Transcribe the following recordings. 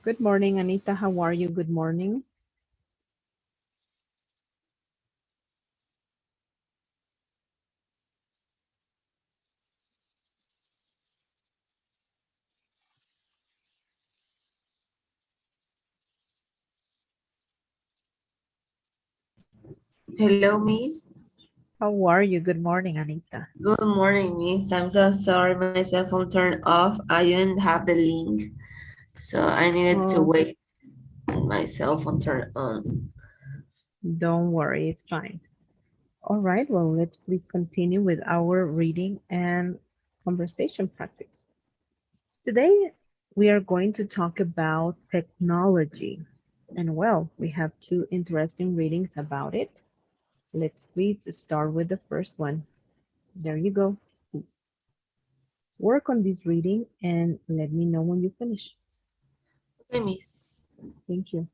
Good morning, Anita. How are you? Good morning. Hello, Miss. How are you? Good morning, Anita. Good morning, Miss. I'm so sorry my cell phone turned off. I didn't have the link, so I needed to Oh, wait and my cell phone turned on. don't worry, it's fine. All right, well, let's please continue with our reading and conversation practice. Today, we are going to talk about technology. And well, we have two interesting readings about it. Let's please start with the first one. There you go. Work on this reading and let me know when you finish. Okay, Miss. Thank you.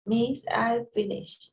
Miss, I finished.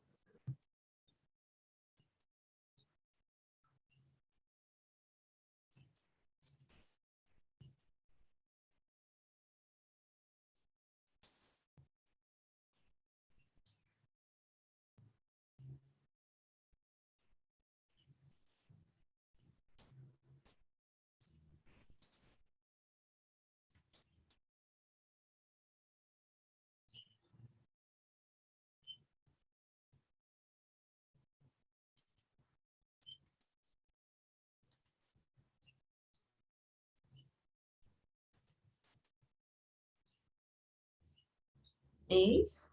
Miss?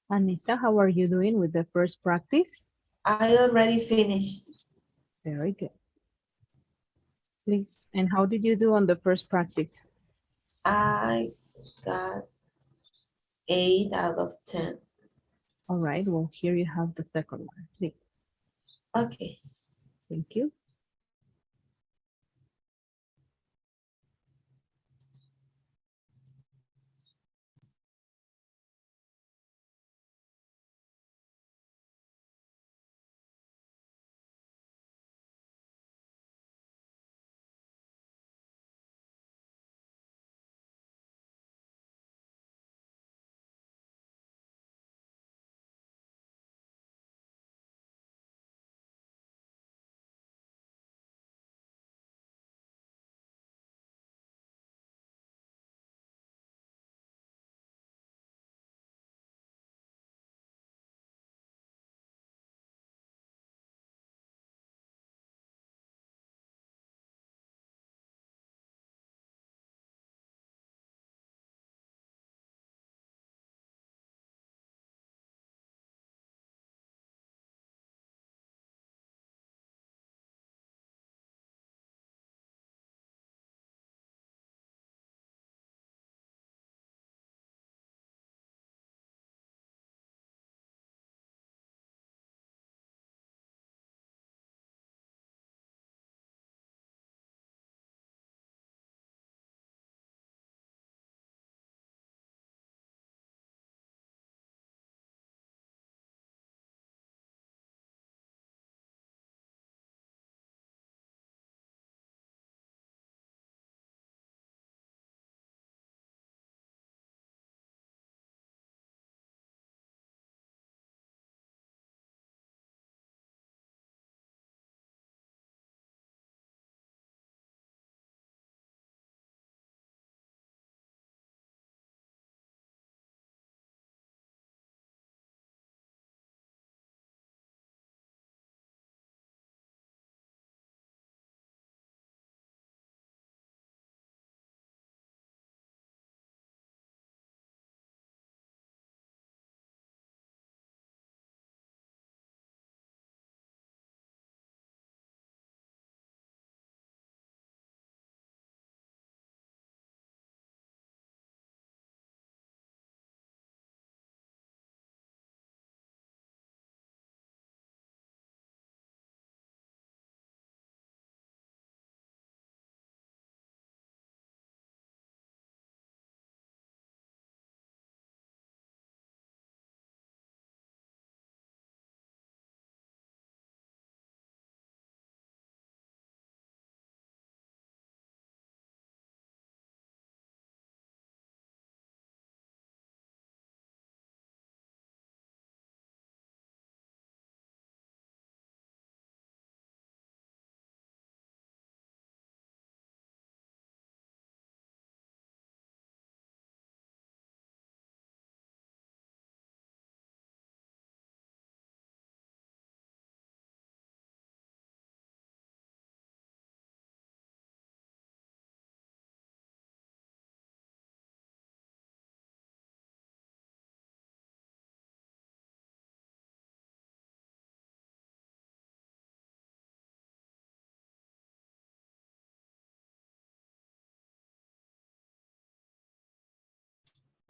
Anita, how are you doing with the first practice? I already finished. Very good. Please. And how did you do on the first practice? I got 8 out of 10. All right. Well, here you have the second one. Please. Okay. Thank you.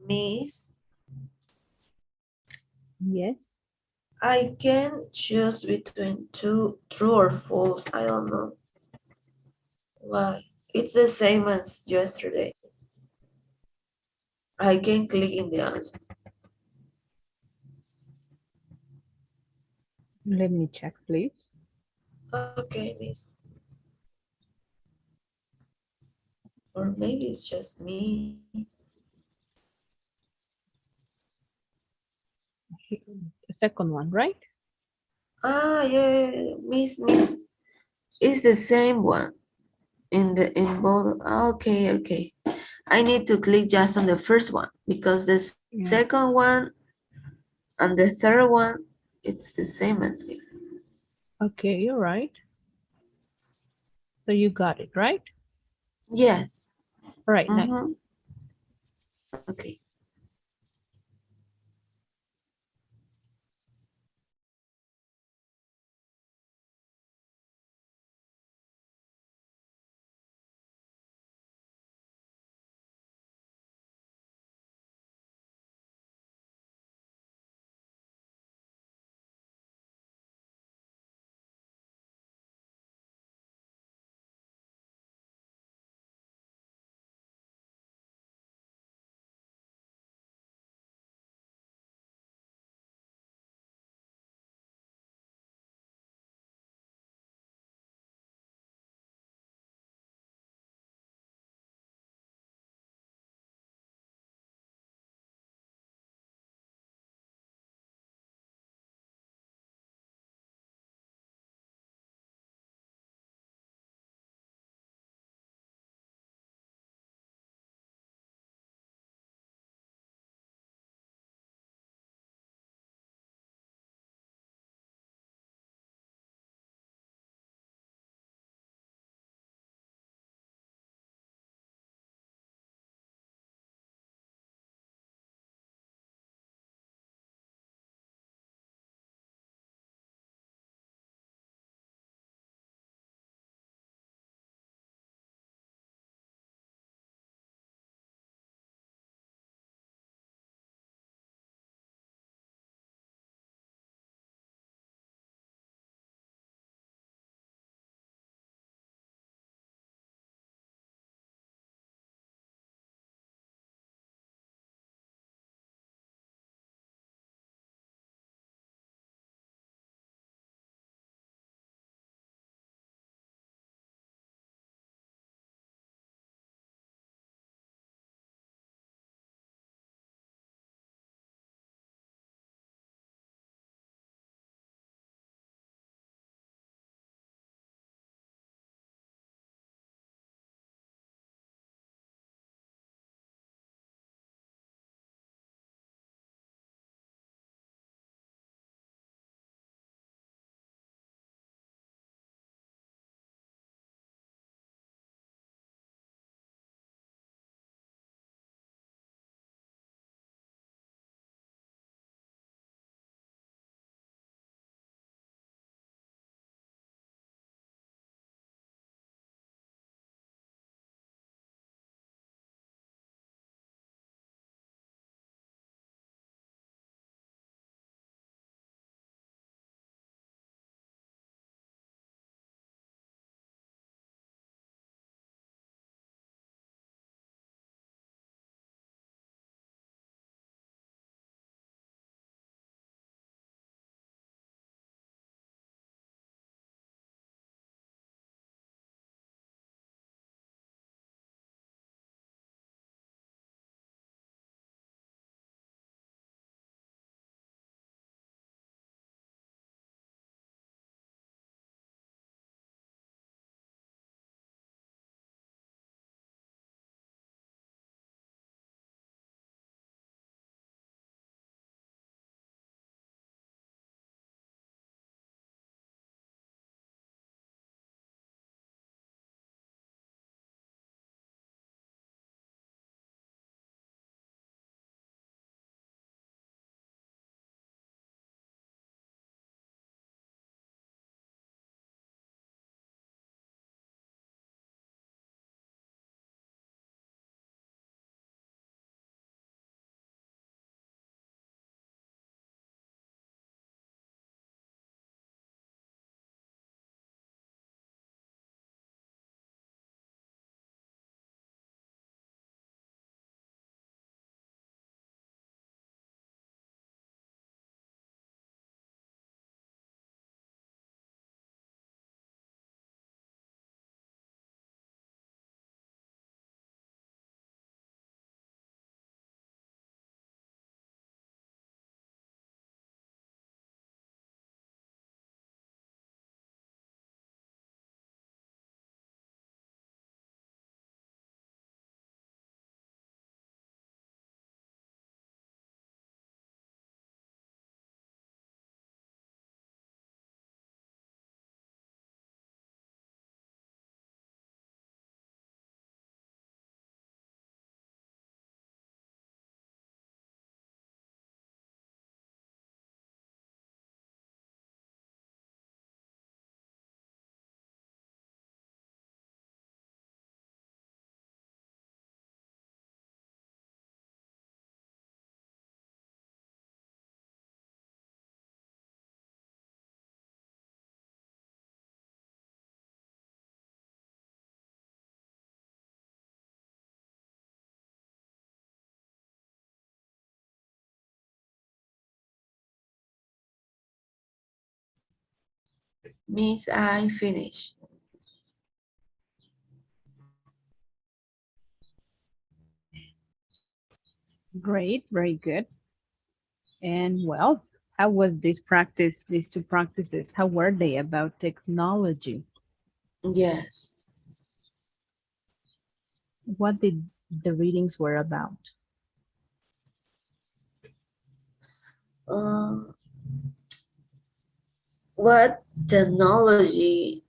Miss, Yes. I can choose between two true or false. I don't know why. It's the same as yesterday. I can click in the answer. Let me check, please. Okay, Miss. Or maybe it's just me. The second one, right? Ah, yeah, Miss. It's the same one in both. Okay, okay. I need to click just on the first one because the Yeah. second one and the third one, it's the same, I think. Okay, you're right. So you got it, right? Yes. All right, Mm-hmm. nice. Okay. Miss, I finish. Great, very good. And well, how was this practice, these two practices? How were they about technology? Yes. What did the readings were about? Uh, what technology?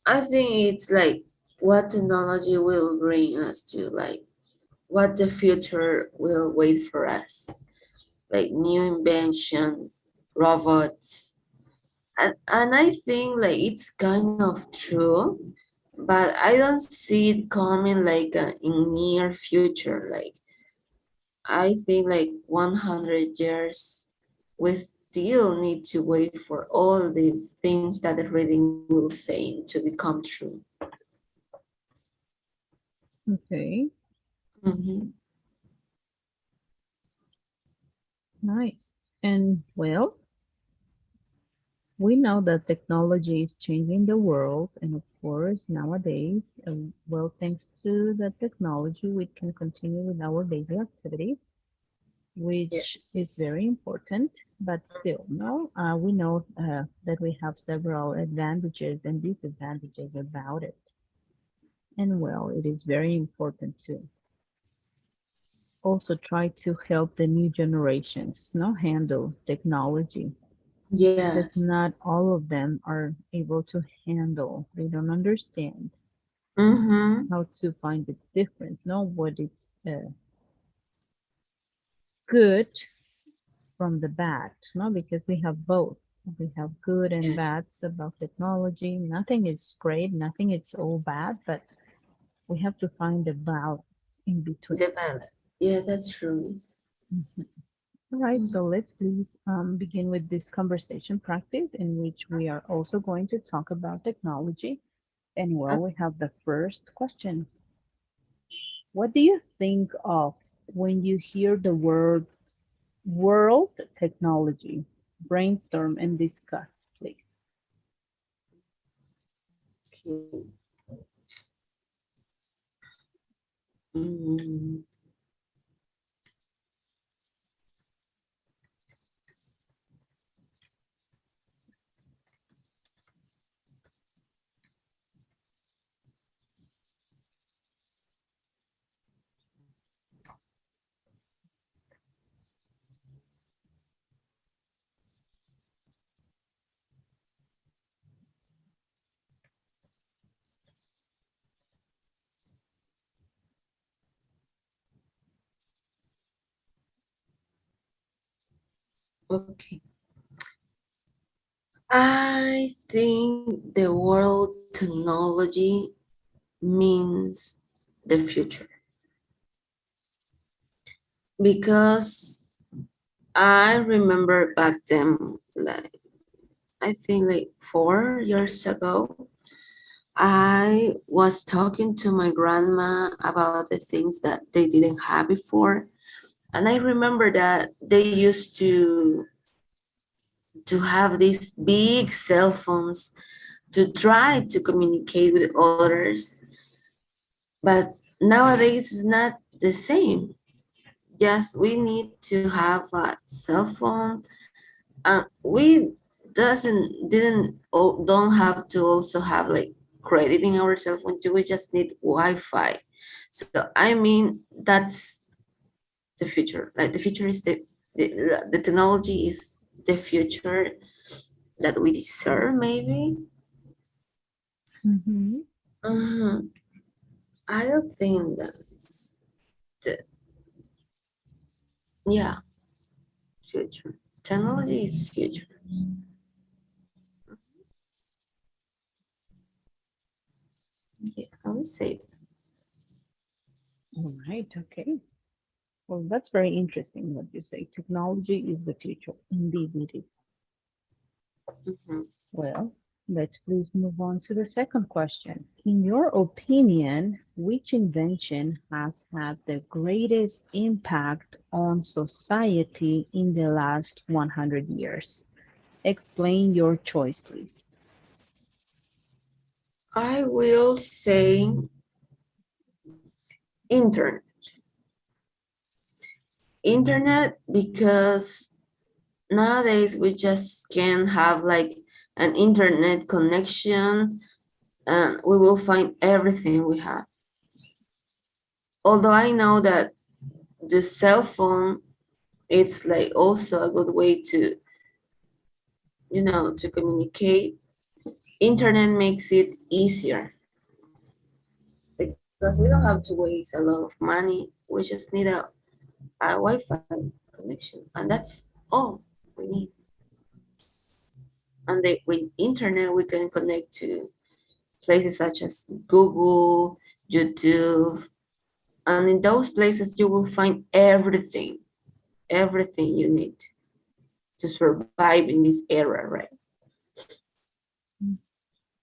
I think it's like what technology will bring us to, like what the future will wait for us, like new inventions, robots, and I think like it's kind of true, but I don't see it coming like in near future. Like I think like 100 years, we still need to wait for all these things that the reading will say to become true. Okay, Hmm. nice. And well, we know that technology is changing the world, and of course, nowadays, well, thanks to the technology, we can continue with our daily activities, Yeah. which is very important. But still, no, we know that we have several advantages and disadvantages about it. And well, it is very important to also try to help the new generations not handle technology because Yes. not all of them are able to handle. They don't understand Mm-hmm. how to find the difference, know what is good from the bad, no, because we have both. We have good and bad Yes. about technology. Nothing is great, nothing is all bad, but we have to find a balance in between. The balance. Yeah, that's true, Miss. Mhm. All right, Mhm. so let's please begin with this conversation practice in which we are also going to talk about technology. And well, we have the first question. What do you think of when you hear the word world technology? Brainstorm and discuss, please. Okay. Mm, okay. I think the world technology means the future because I remember back then, like I think like 4 years ago, I was talking to my grandma about the things that they didn't have before, and I remember that they used to have these big cell phones to try to communicate with others, but nowadays it's not the same. Yes, we need to have a cell phone. We doesn't didn't don't have to also have like credit in our cell phone too. We just need Wi-Fi. So I mean that's the future. Like the future is the technology is the future that we deserve maybe. Mm-hmm. Mhm. I don't think that's the, yeah, future. Technology is future. Yeah, I would say All right, okay. Well, that's very interesting what you say. Technology is the future. Indeed, it is. that. Hmm. Well, let's please move on to the second question. In your opinion, which invention has had the greatest impact on society in the last 100 years? Explain your choice, please. I will say internet. Internet because nowadays we just can have like an internet connection and we will find everything we have. Although I know that the cell phone it's like also a good way to to communicate. Internet makes it easier because we don't have to waste a lot of money. We just need a Wi-Fi connection, and that's all we need. And with internet, we can connect to places such as Google, YouTube, and in those places you will find everything you need to survive in this era, right?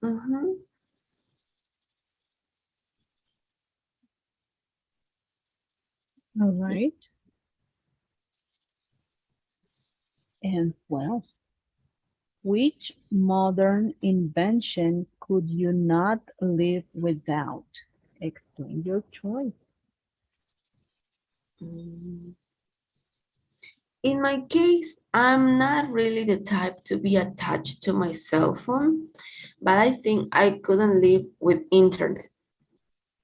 Mm-hmm. All right. And well, which modern invention could you not live without? Explain your choice. Mm. In my case, I'm not really the type to be attached to my cell phone, but I think I couldn't live with internet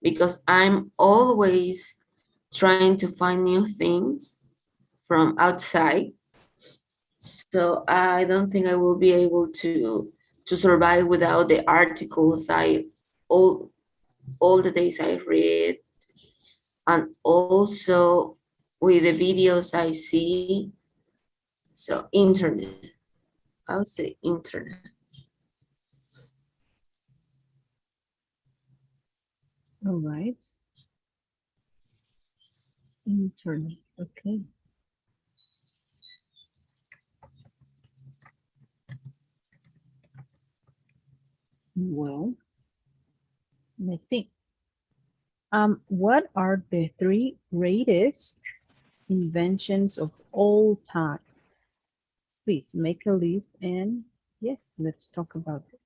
because I'm always trying to find new things from outside. So I don't think I will be able to survive without the articles all all the days I read and also with the videos I see. So internet, I would say internet. All right. Internet. Okay. Well, let's see. What are the three greatest inventions of all time? Please make a list and yes, let's talk about this.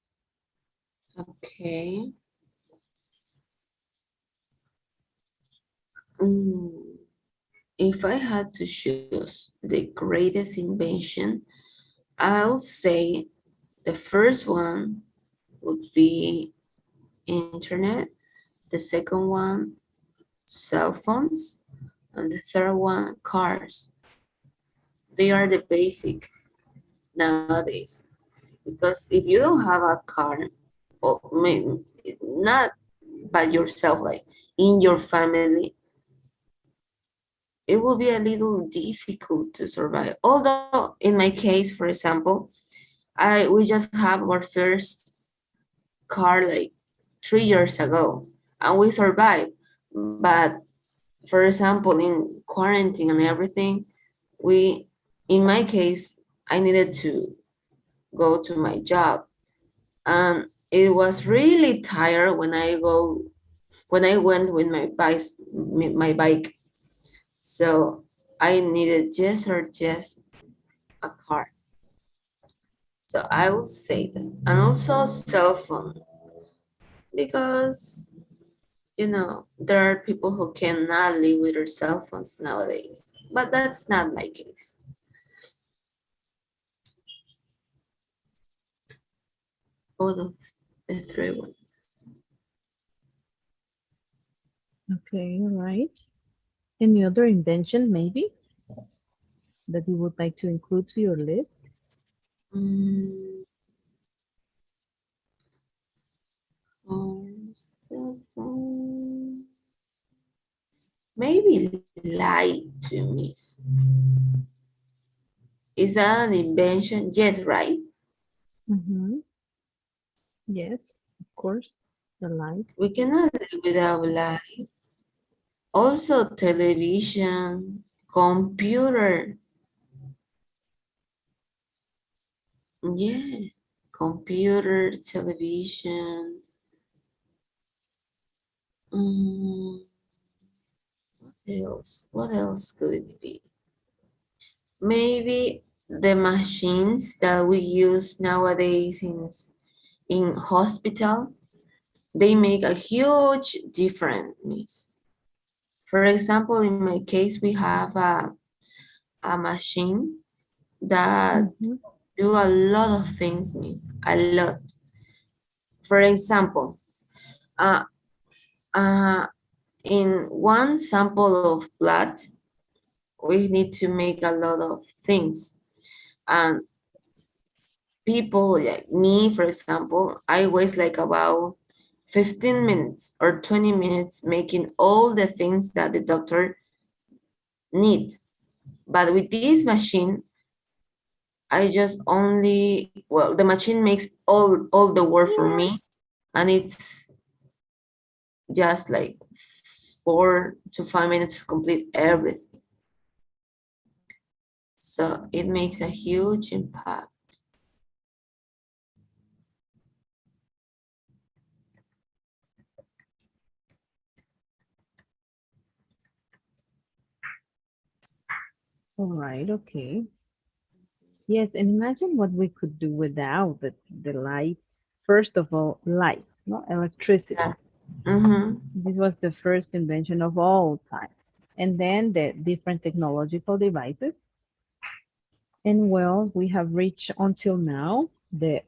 Okay. Mm, if I had to choose the greatest invention, I'll say the first one would be internet, the second one, cell phones, and the third one, cars. They are the basic nowadays because if you don't have a car, or maybe not by yourself, like in your family, it will be a little difficult to survive. Although in my case, for example, I we just have our first car like 3 years ago, and we survived. But for example, in quarantine and everything, we, in my case, I needed to go to my job, and it was really tired when I went with my bike. So I needed just a car. So I will say that. And also cell phone because there are people who cannot live with their cell phones nowadays. But that's not my case. Both of the three ones. Okay, all right. Any other invention maybe that you would like to include to your list? Mm, cell phone. Maybe lie to miss. Is that an invention? Yes, right? Mm-hmm. Yes, of course. The light. We cannot live without light. Also, television, computer. Yeah, computer, television. Mm, what else? What else could it be? Maybe the machines that we use nowadays in hospital, they make a huge difference, miss. For example, in my case, we have a machine that Mhm. do a lot of things, miss, a lot. For example, uh, uh, in one sample of blood, we need to make a lot of things. And people like me, for example, I waste like about 15 minutes or 20 minutes making all the things that the doctor needs. But with this machine, I just only, well, the machine makes all the work for me, and it's just like 4 to 5 minutes to complete everything. So it makes a huge impact. All right, okay. Yes, and imagine what we could do without the light. First of all, light, not electricity. Yeah. Mm-hmm. This was the first invention of all times. And then the different technological devices. And well, we have reached until now the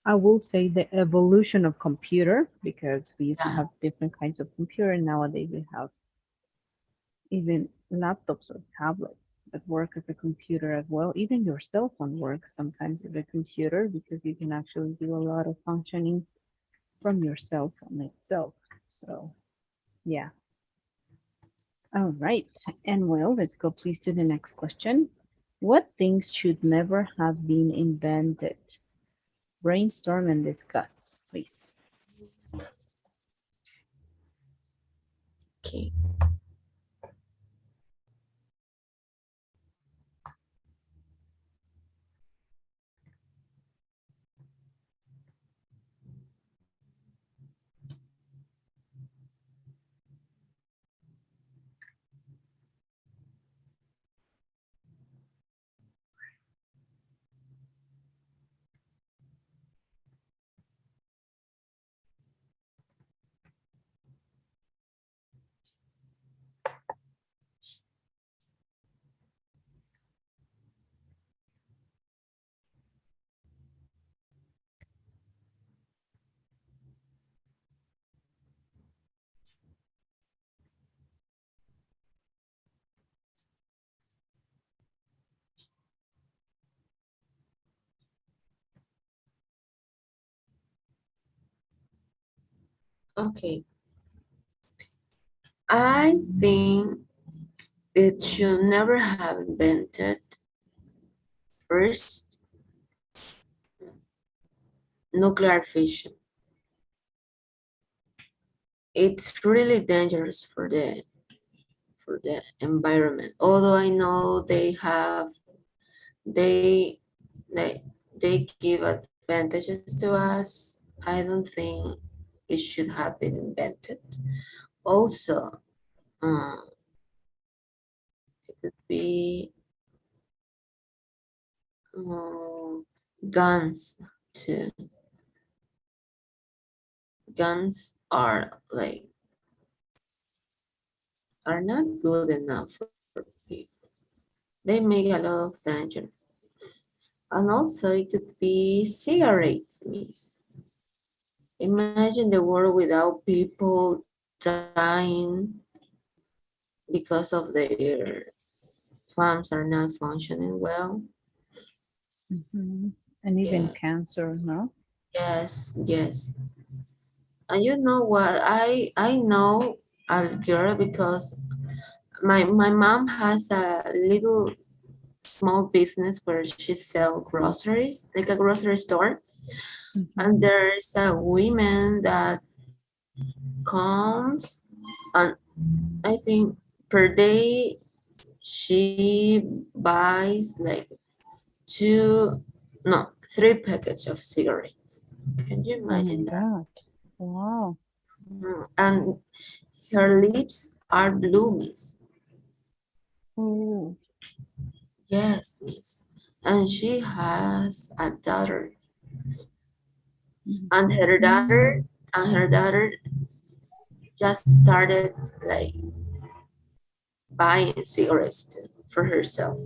I will say the evolution of computer because we used to Yeah. have different kinds of computer. Nowadays we have even laptops or tablets that work as a computer as well. Even your cell phone works sometimes as a computer because you can actually do a lot of functioning from your cell phone itself. So yeah. All right. And well, let's go please to the next question. What things should never have been invented? Brainstorm and discuss, please. Okay. Okay. I think it should never have invented first nuclear fission. It's really dangerous for the environment. Although I know they they they give advantages to us, I don't think it should have been invented. Also, it could be um, guns too. Guns are like are not good enough for people. They make a lot of danger. And also it could be cigarettes, miss. Imagine the world without people dying because of their plants are not functioning well. Mhm. And even Yeah, cancer, no? yes, yes. And you know what? I know a girl because my mom has a little small business where she sell groceries, like a grocery store. Mhm. And there's a woman that comes, and I think per day she buys like two, no, three packets of cigarettes. Can you Oh my imagine that? God. Wow. And her lips are blue, miss. Oh, Yes, miss. And she has a daughter. And her daughter Mm. and her daughter just started like buying cigarettes for herself.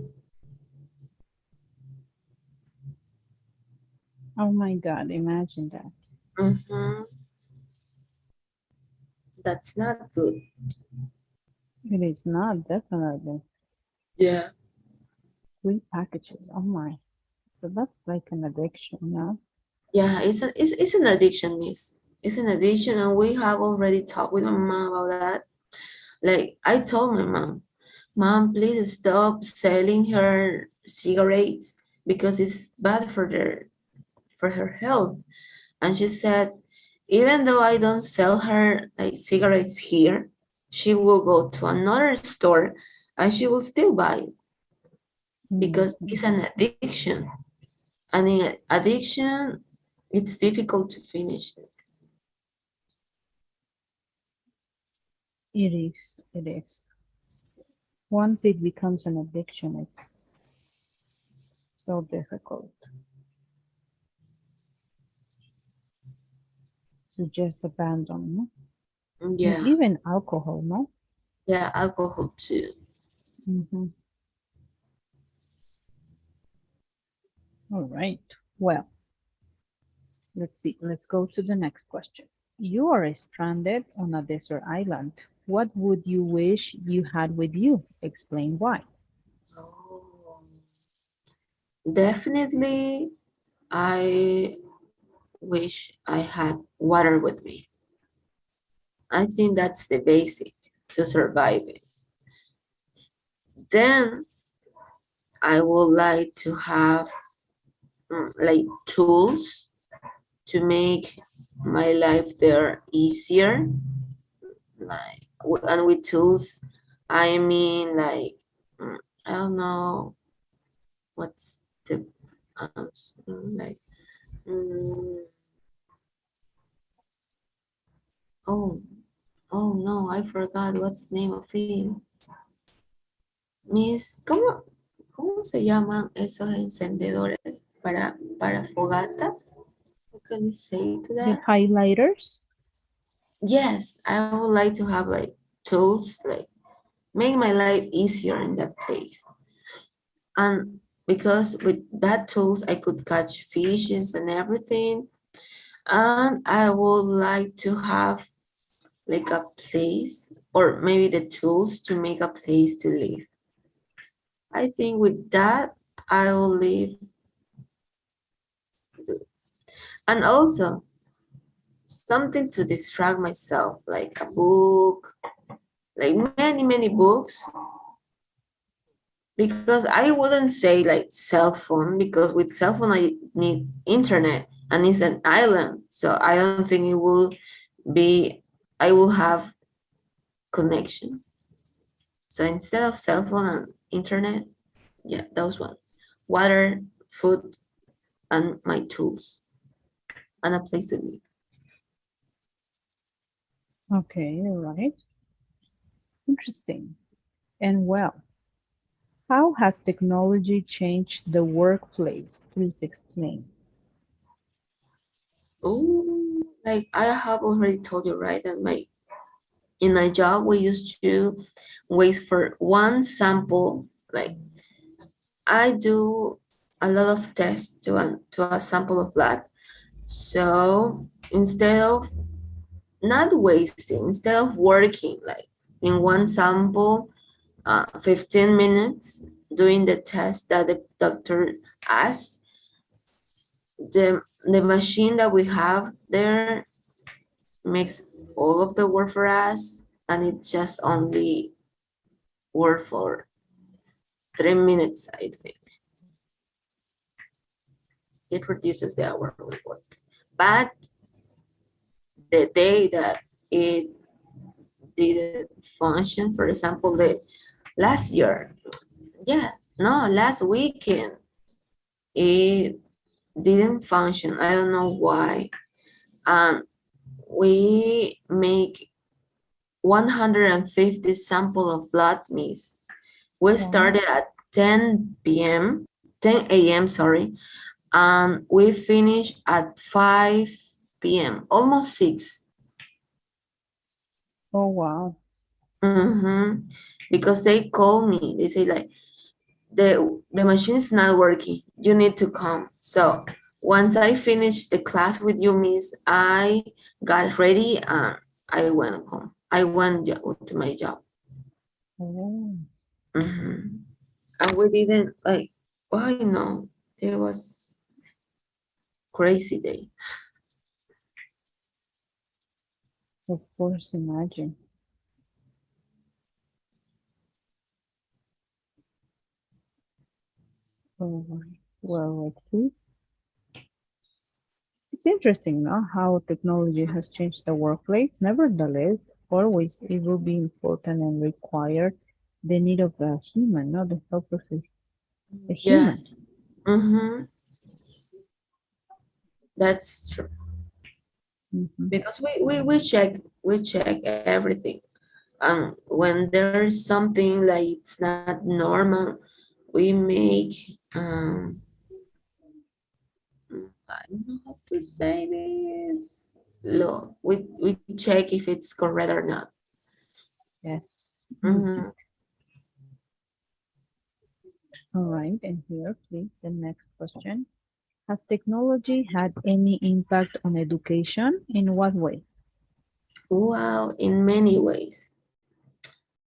Oh my God, imagine that. Hmm. That's not good. It is not, definitely. Yeah. 3 packages. Oh my. So that's like an addiction, no? Yeah, it's an addiction, miss. It's an addiction, and we have already talked with my mom about that. Like I told my mom, Mom, please stop selling her cigarettes because it's bad for her health. And she said, even though I don't sell her like cigarettes here, she will go to another store and she will still buy it because Mhm. it's an addiction. And in addiction, it's difficult to finish it. It is. It is. Once it becomes an addiction, it's so difficult to just abandon, no? And Yeah, even alcohol, no? yeah, alcohol too. Hmm. All right. Well, let's see. Let's go to the next question. You are stranded on a desert island. What would you wish you had with you? Explain why. Oh, definitely, I wish I had water with me. I think that's the basic to surviving. Then I would like to have like tools to make my life there easier. Like, and with tools, I mean like mm, I don't know what's the like mm, oh oh no, I forgot what's the name of it. Miss, ¿cómo se llaman esos encendedores para fogata? What can you say to The that? highlighters? Yes, I would like to have like tools, like make my life easier in that place. And because with that tools, I could catch fishes and everything. And I would like to have like a place or maybe the tools to make a place to live. I think with that, I will live. And also something to distract myself, like a book, like many books, because I wouldn't say like cell phone, because with cell phone I need internet and it's an island, so I don't think it will be, I will have connection. So instead of cell phone and internet, yeah, those one, water, food, and my tools and a place to live. Okay, all right. Interesting. And well, how has technology changed the workplace? Please explain. Oh, like I have already told you, right, that my in my job we used to wait for one sample. Like I do a lot of tests to a sample of blood. So instead of not wasting, instead of working like in one sample, 15 minutes doing the test that the doctor asked, the machine that we have there makes all of the work for us, and it just only work for 3 minutes, I think. It reduces the hour we work. But the day that it didn't function, for example, the last year, yeah, no, last weekend, it didn't function. I don't know why. And we make 150 sample of blood, miss. We Wow. started at 10 p.m., 10 a.m., sorry, and we finish at 5 p.m., almost 6. Oh, wow. Mm-hmm. Because they call me, they say like, the machine is not working. You need to come. So once I finished the class with you, miss, I got ready and I went home. I went to my job. Oh, Hmm. And we didn't like. Why no? It was crazy day. of course, imagine. All right. Well, let's see. It's interesting, no, how technology has changed the workplace. Nevertheless, always it will be important and require the need of the human, not the help of the human. Yes. Mm-hmm. That's true. Hmm. Because we check everything. And when there is something like it's not normal, we make I don't know how to say this. Look, we check if it's correct or not. Yes, Mm-hmm. indeed. All right, and here, please, the next question. Has technology had any impact on education? In what way? Well, in many ways,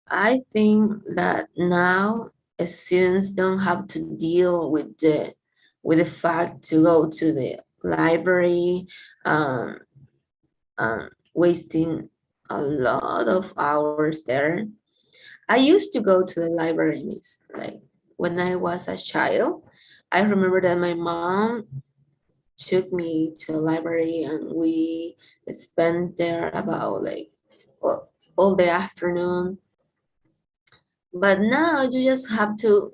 I think that now students don't have to deal with the fact to go to the library, um, wasting a lot of hours there. I used to go to the library, miss, like when I was a child. I remember that my mom took me to a library and we spent there about like all the afternoon. But now you just have to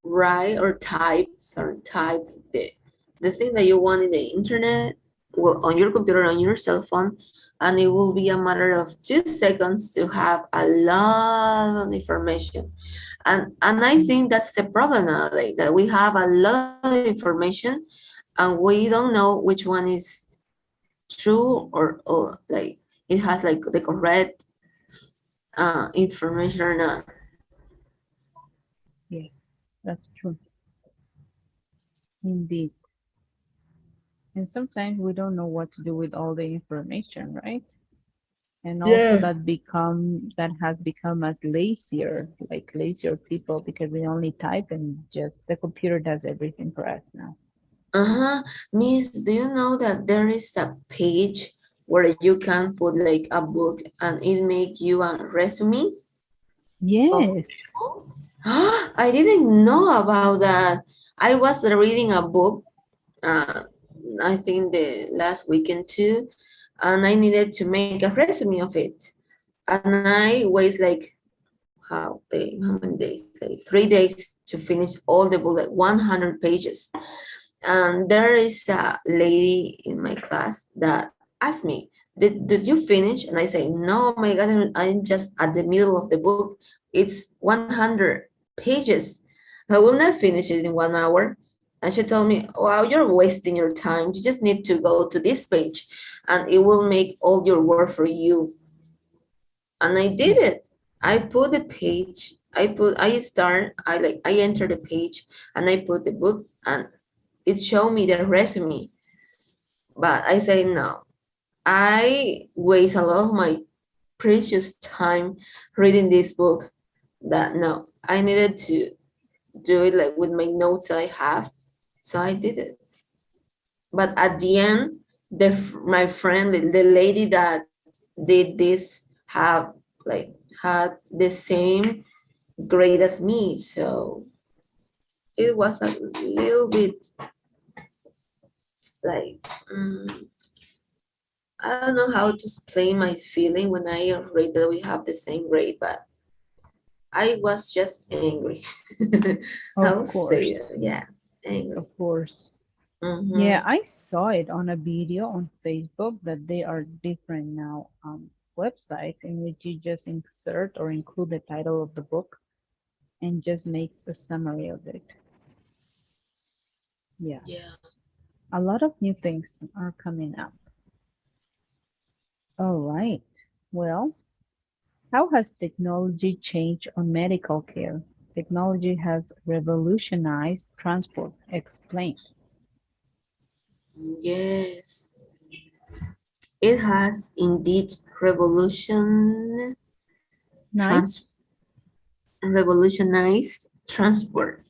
write or type, sorry, type the thing that you want in the internet, well, on your computer, on your cell phone, and it will be a matter of 2 seconds to have a lot of information. And I think that's the problem now, like, that we have a lot of information and we don't know which one is true or like it has like the correct information or not. Yes, that's true. Indeed. And sometimes we don't know what to do with all the information, right? And also Yeah. that has become as lazier, like lazier people because we only type and just the computer does everything for us now. Uh-huh. Miss, do you know that there is a page where you can put like a book and it make you a resume of Yes. people? I didn't know about that. I was reading a book, uh, I think the last weekend too, and I needed to make a resume of it. And I waste like how many days? Like 3 days to finish all the book, like 100 pages. And there is a lady in my class that asked me, did you finish? And I say, no, my God, I'm just at the middle of the book. It's 100 pages. I will not finish it in 1 hour. And she told me, wow, you're wasting your time. You just need to go to this page and it will make all your work for you. And I did it. I put the page, I enter the page and I put the book and it showed me the resume. But I say no. I waste a lot of my precious time reading this book that no, I needed to do it like with my notes that I have. So I did it. But at the end, my friend, the lady that did this have like had the same grade as me. So it was a little bit like I don't know how to explain my feeling when I read that we have the same grade, but I was just angry. I Of would say course. that, yeah, angry. Of course. Yeah, Mm-hmm. I saw it on a video on Facebook that they are different now websites in which you just insert or include the title of the book and just makes a summary of it. Yeah, Yeah. a lot of new things are coming up. All right. Well, how has technology changed on medical care? Technology has revolutionized transport. Explain. Yes. It has indeed Nice. revolutionized transport.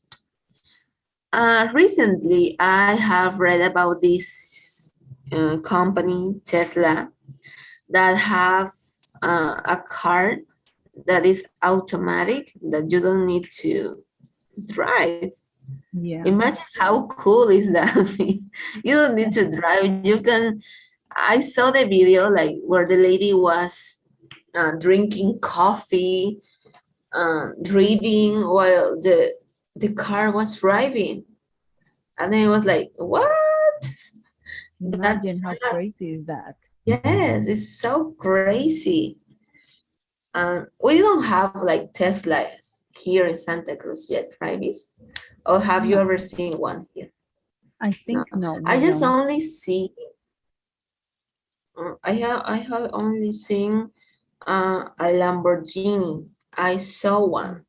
Recently, I have read about this company, Tesla, that have a car that is automatic, that you don't need to drive. Yeah. Imagine how cool is that? You don't need to drive. You can. I saw the video like where the lady was drinking coffee, reading while the car was driving, and then it was like, what? That's Imagine how crazy is that. yes, it's so crazy. We don't have like Teslas here in Santa Cruz yet, right, Miss? Or have you No, ever seen one here? I No, think no, I we just don't. only see. I have only seen a Lamborghini. I saw Mm. one.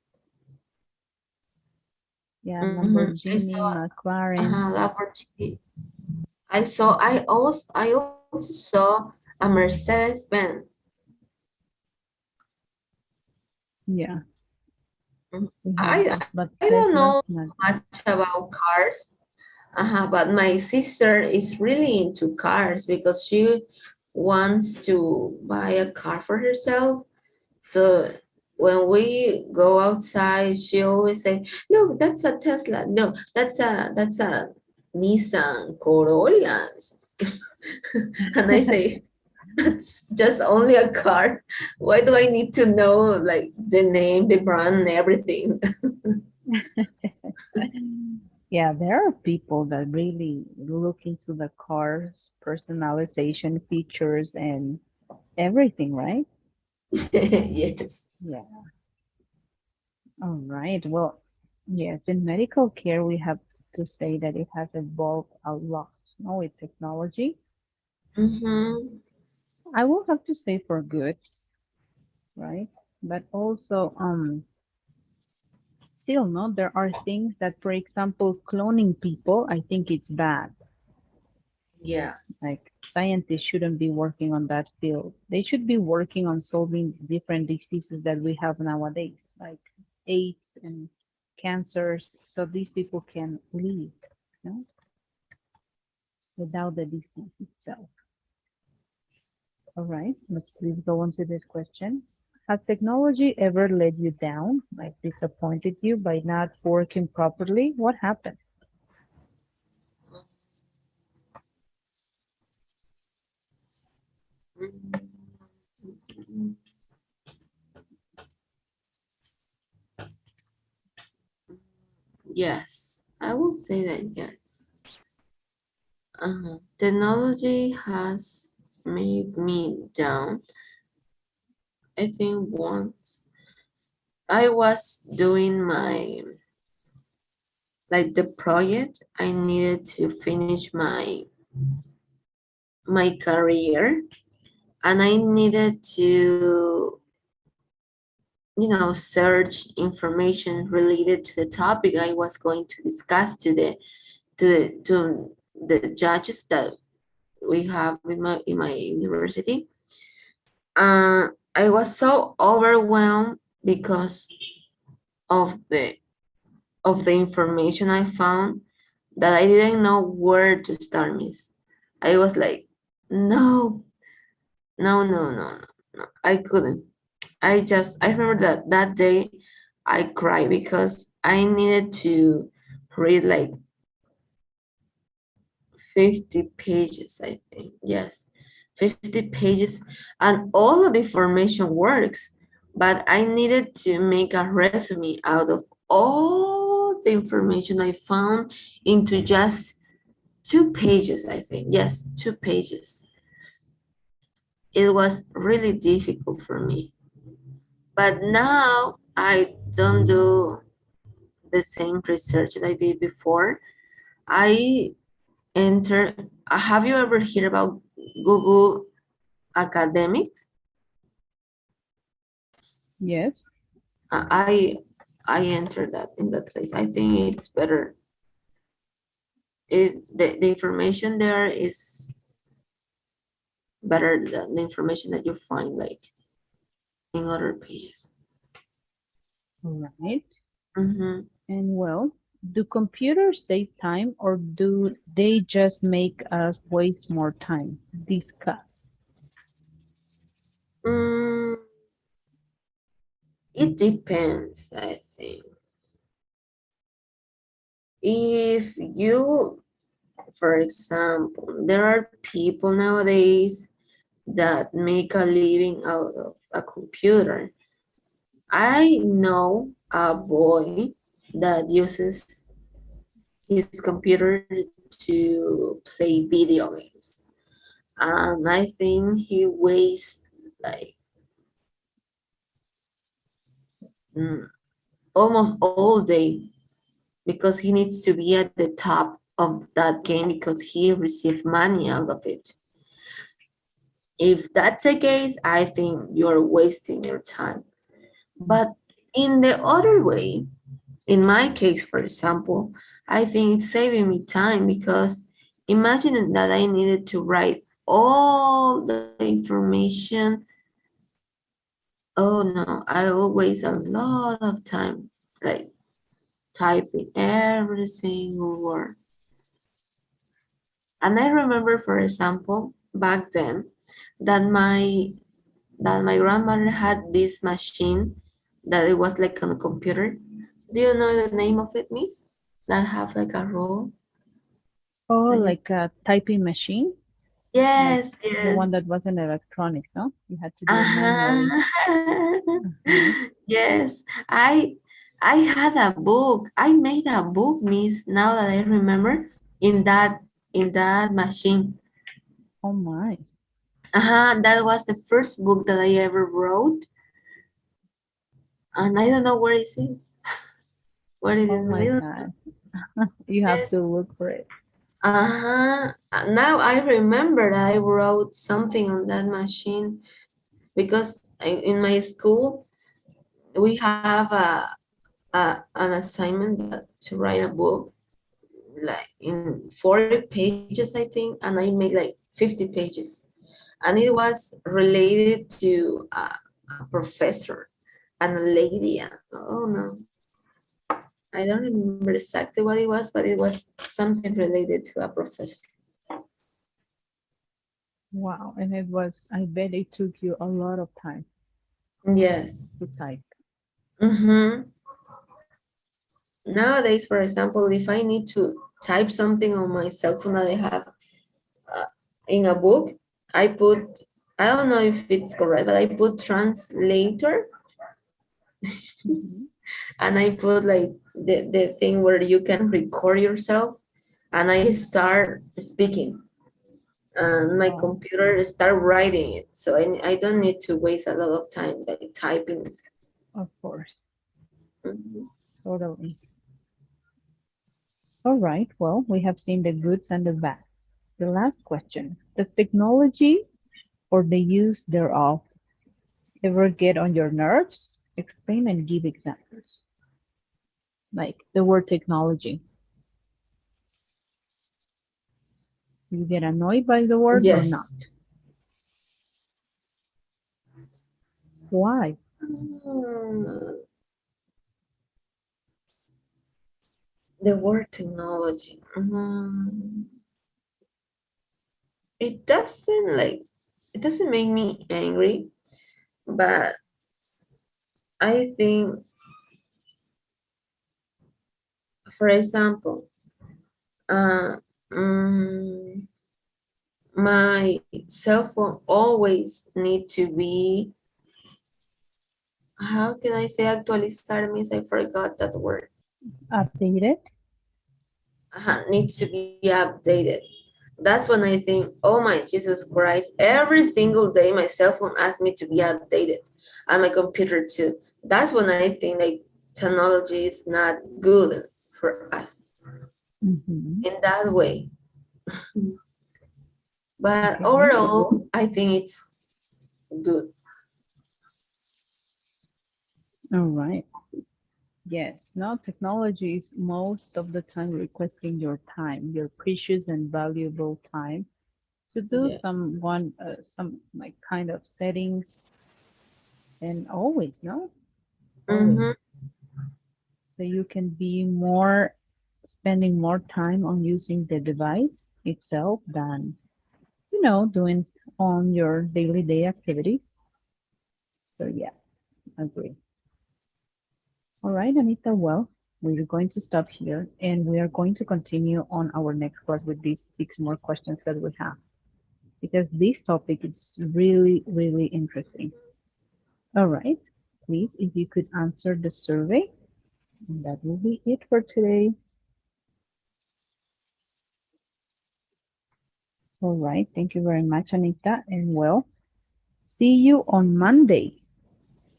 Yeah, I Lamborghini, saw McLaren. Lamborghini. I also saw a Mercedes Benz. Yeah, we have I those, but I don't Tesla's know not. much about cars. But my sister is really into cars because she wants to buy a car for herself. So when we go outside, she always say, "Look, that's a Tesla. No, that's a Nissan Corolla." And I say, "That's just only a car. Why do I need to know like the name, the brand, and everything?" Yeah, there are people that really look into the car's personalization features and everything, right? Yes. Yeah. All right. Well, yes, in medical care, we have to say that it has evolved a lot, no, with technology. Mm-hmm. I will have to say for good, right? But also, still, no, there are things that, for example, cloning people, I think it's bad. Yeah. Like scientists shouldn't be working on that field. They should be working on solving different diseases that we have nowadays, like AIDS and cancers, so these people can live, without the disease itself. All right, let's please go on to this question. Has technology ever let you down, like disappointed you by not working properly? What happened? Yes, I will say that yes. Technology has made me down. I think once I was doing the project, I needed to finish my career, and I needed to search information related to the topic I was going to discuss to the judges that we have in my university. I was so overwhelmed because of the information I found that I didn't know where to start, miss. I was like, no, no, no, no, no, no. I couldn't. I remember that day I cried because I needed to read like 50 pages, I think. Yes, 50 pages. And all of the information works, but I needed to make a resume out of all the information I found into just 2 pages, I think. Yes, 2 pages. It was really difficult for me. But now I don't do the same research that I did before. I enter. Have you ever heard about Google Academics? Yes. Uh, I I enter that in that place. I think it's better. The information there is better than the information that you find like in other pages. Right. Mm-hmm. And well, do computers save time or do they just make us waste more time? Discuss. Mm, it depends, I think. If you, for example, there are people nowadays that make a living out of a computer. I know a boy that uses his computer to play video games. And I think he wastes like mm, almost all day because he needs to be at the top of that game because he received money out of it. If that's the case, I think you're wasting your time. But in the other way, in my case, for example, I think it's saving me time because imagine that I needed to write all the information. Oh no, I will waste a lot of time like typing every single word. And I remember, for example, back then that my grandmother had this machine that it was like on a computer. Do you know the name of it, Miss? That have like a roll Oh, that you. like a typing machine, like Yes, the one that yes. wasn't electronic, no? You had to do it manually. Uh-huh. Uh-huh. Yes, I had a book. I made a book, Miss. Now that I remember, in that machine. Oh my. That was the first book that I ever wrote, and I don't know where is it. Where it Oh is? my I don't know. God. You have Yes. to look for it. Now I remember that I wrote something on that machine because in my school we have an assignment to write a book like in 40 pages, I think, and I made like 50 pages. And it was related to a professor and a lady. And, oh no, I don't remember exactly what it was, but it was something related to a professor. Wow. And it was, I bet it took you a lot of time Yes. to type. Mm-hmm. Nowadays, for example, if I need to type something on my cell phone that I have uh, in a book, I put, I don't know if it's correct, but I put translator Mhm. and I put like the thing where you can record yourself and I start speaking and my Wow. computer start writing it. So I don't need to waste a lot of time like typing. Of course. Mhm. Totally. All right. Well, we have seen the goods and the bads. The last question. Does technology or the use thereof ever get on your nerves? Explain and give examples. Like the word technology. Do you get annoyed by the word or not? Yes. Why? Mm, the word technology. It doesn't make me angry, but I think, for example, uh, mm, my cell phone always need to be, how can I say actualizar means I forgot that word. Updated? Needs to be updated. That's when I think, oh my Jesus Christ, every single day my cell phone asks me to be updated and my computer too. That's when I think like technology is not good for us Mhm. in that way. But Okay. overall, I think it's good. All right. Yes. Now technology is most of the time requesting your time, your precious and valuable time to do Yeah. some like kind of settings and always, no? Always. Mm-hmm. So you can be more spending more time on using the device itself than, doing on your daily day activity. So yeah, agree. All right, Anita. Well, we're going to stop here and we are going to continue on our next class with these 6 more questions that we have because this topic is really, really interesting. All right. Please, if you could answer the survey, and that will be it for today. All right. Thank you very much, Anita. And well, see you on Monday.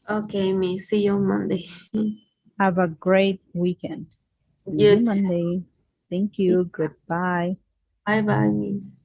Okay, me. See you on Monday. Have a great weekend. See you You too. Monday. Thank See. you. Goodbye. Bye bye, Miss.